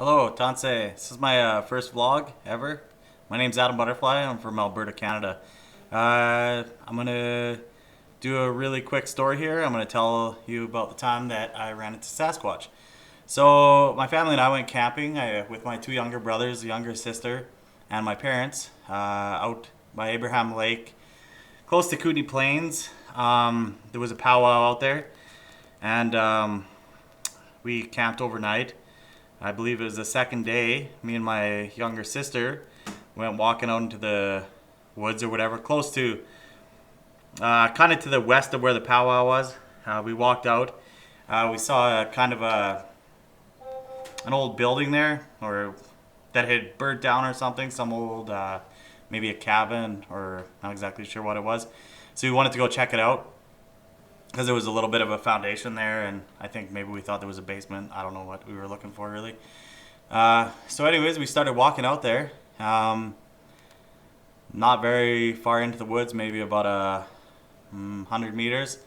Hello, Tanse. This is my first vlog ever. My name's Adam Butterfly. I'm from Alberta, Canada. I'm gonna do a really quick story here. I'm gonna tell you about the time that I ran into Sasquatch. So my family and I went camping with my two younger brothers, a younger sister, and my parents out by Abraham Lake, close to Kootenay Plains. There was a powwow out there, and we camped overnight. I believe it was the second day. Me and my younger sister went walking out into the woods or whatever, close to, kind of to the west of where the powwow was. We walked out. We saw an old building there, or that had burnt down or something. Some old, maybe a cabin, or not exactly sure what it was. So we wanted to go check it out because there was a little bit of a foundation there, and I think maybe we thought there was a basement. I don't know what we were looking for really. So anyways, we started walking out there. Not very far into the woods, maybe about 100 meters.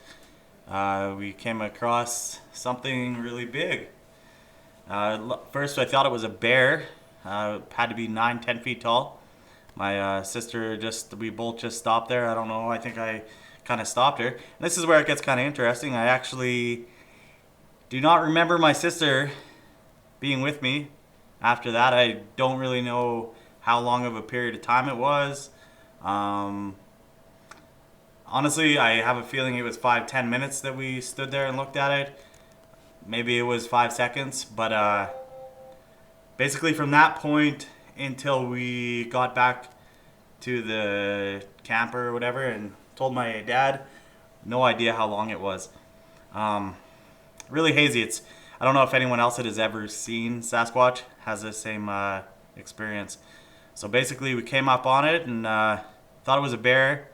We came across something really big. First I thought it was a bear. It had to be 9-10 feet tall. My sister we both just stopped there. I don't know, I think I kind of stopped her. And this is where it gets kind of interesting. I actually do not remember my sister being with me after that. I don't really know how long of a period of time it was. Honestly, I have a feeling it was 5-10 minutes that we stood there and looked at it. Maybe it was 5 seconds, but basically from that point until we got back to the camper or whatever and told my dad, no idea how long it was. Really hazy. I don't know if anyone else that has ever seen Sasquatch has the same experience. So basically we came up on it and thought it was a bear.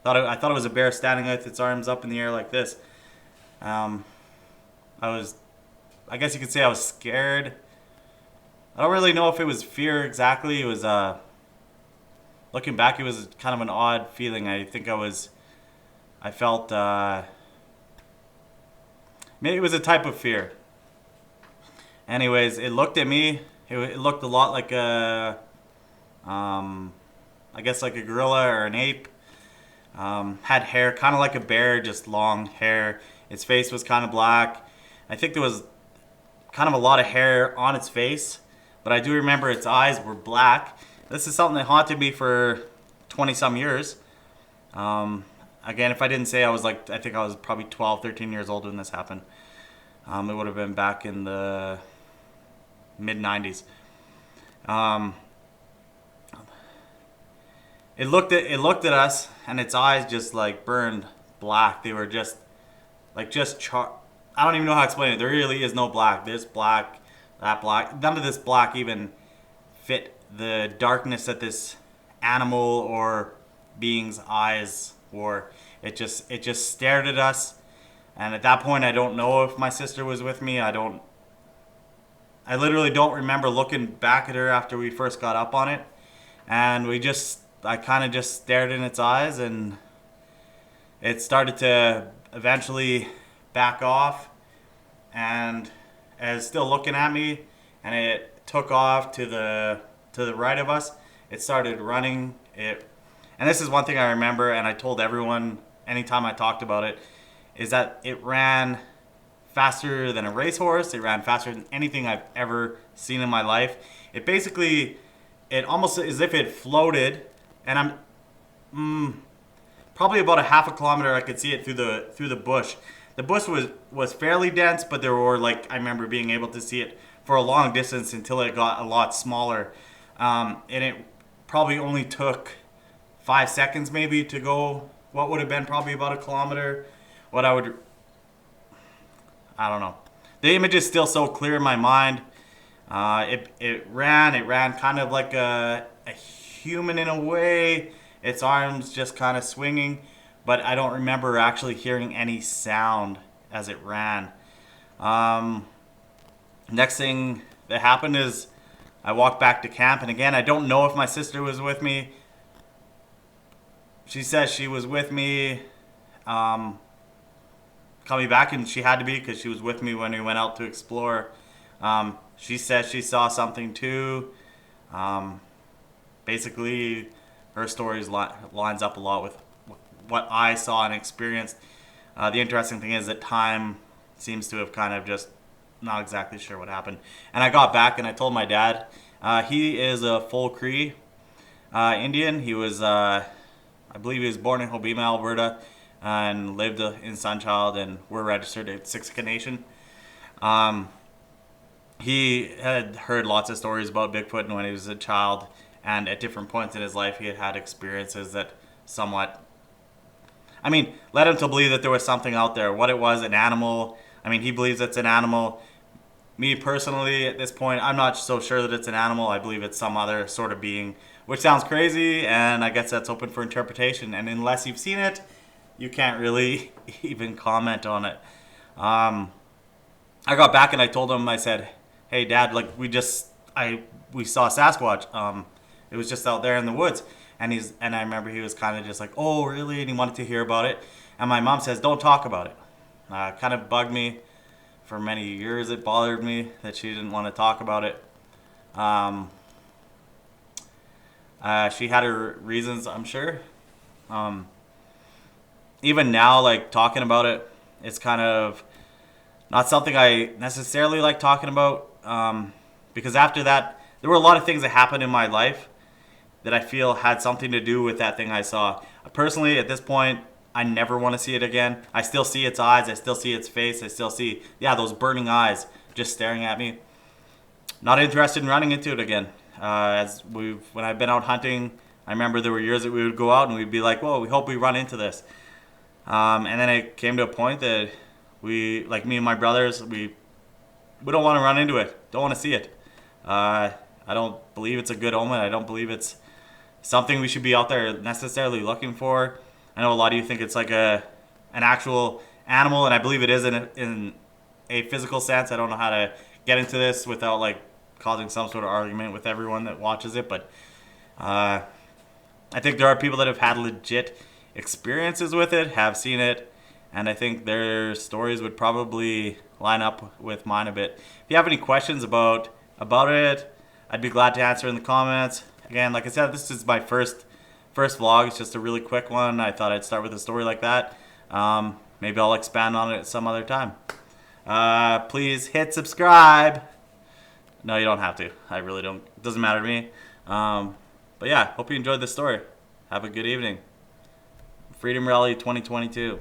I thought it was a bear standing with its arms up in the air like this. I guess you could say I was scared. I don't really know if it was fear exactly. It was, looking back, it was kind of an odd feeling. I felt, maybe it was a type of fear. Anyways, it looked at me. It looked a lot like I guess like a gorilla or an ape. Had hair, kind of like a bear, just long hair. Its face was kind of black. I think there was kind of a lot of hair on its face, but I do remember its eyes were black. This is something that haunted me for 20 some years. Again, if I didn't say, I think I was probably 12, 13 years old when this happened. It would have been back in the mid 90s. It looked at us, and its eyes just like burned black. They were just I don't even know how to explain it. There really is no black. This black, that black. None of this black even fit the darkness that this animal or being's eyes were. It just stared at us. And at that point, I don't know if my sister was with me. I literally don't remember looking back at her after we first got up on it. And I kind of just stared in its eyes, and it started to eventually back off, and is still looking at me, and it took off to the right of us. It started running. And this is one thing I remember, and I told everyone anytime I talked about it, is that it ran faster than a racehorse. It ran faster than anything I've ever seen in my life. It almost as if it floated, and I'm probably about a half a kilometer. I could see it through the bush. The bush was fairly dense, but there were, like, I remember being able to see it for a long distance until it got a lot smaller. And it probably only took 5 seconds maybe to go what would have been probably about a kilometer. I don't know. The image is still so clear in my mind. It ran kind of like a human in a way. Its arms just kind of swinging, but I don't remember actually hearing any sound as it ran. Next thing that happened is I walked back to camp, and again, I don't know if my sister was with me. She says she was with me coming back, and she had to be because she was with me when we went out to explore. She said she saw something too. Um, Basically, her stories lines up a lot with what I saw and experienced. The interesting thing is that time seems to have kind of just not exactly sure what happened. And I got back and I told my dad. He is a full Cree Indian. He was, I believe, he was born in Hobbema, Alberta, and lived in Sunchild, and we're registered at Siksika Nation. Um, he had heard lots of stories about Bigfoot when he was a child, and at different points in his life, he had had experiences that somewhat, I mean, led him to believe that there was something out there. What it was, an animal. I mean, he believes it's an animal. Me personally, at this point, I'm not so sure that it's an animal. I believe it's some other sort of being, which sounds crazy, and I guess that's open for interpretation. And unless you've seen it, you can't really even comment on it. I got back and I told him, I said, "Hey, Dad, like we saw Sasquatch. It was just out there in the woods." And I remember he was kind of just like, "Oh, really?" And he wanted to hear about it. And my mom says, "Don't talk about it." Kind of bugged me for many years. It bothered me that she didn't want to talk about it. She had her reasons, I'm sure. Even now, like talking about it, it's kind of not something I necessarily like talking about, because after that, there were a lot of things that happened in my life that I feel had something to do with that thing I saw. Personally, at this point, I never want to see it again. I still see its eyes. I still see its face. I still see, yeah, those burning eyes just staring at me. Not interested in running into it again. When I've been out hunting, I remember there were years that we would go out and we'd be like, "Whoa, we hope we run into this." And then it came to a point that like me and my brothers, we don't want to run into it. Don't want to see it. I don't believe it's a good omen. I don't believe it's something we should be out there necessarily looking for. I know a lot of you think it's like an actual animal, and I believe it is in a physical sense. I don't know how to get into this without like causing some sort of argument with everyone that watches it, but I think there are people that have had legit experiences with it, have seen it, and I think their stories would probably line up with mine a bit. If you have any questions about it, I'd be glad to answer in the comments. Again, like I said, this is my first vlog. It's just a really quick one. I thought I'd start with a story like that. Maybe I'll expand on it some other time. Please hit subscribe. No, you don't have to. I really don't. It doesn't matter to me. But yeah, hope you enjoyed this story. Have a good evening. Freedom Rally 2022.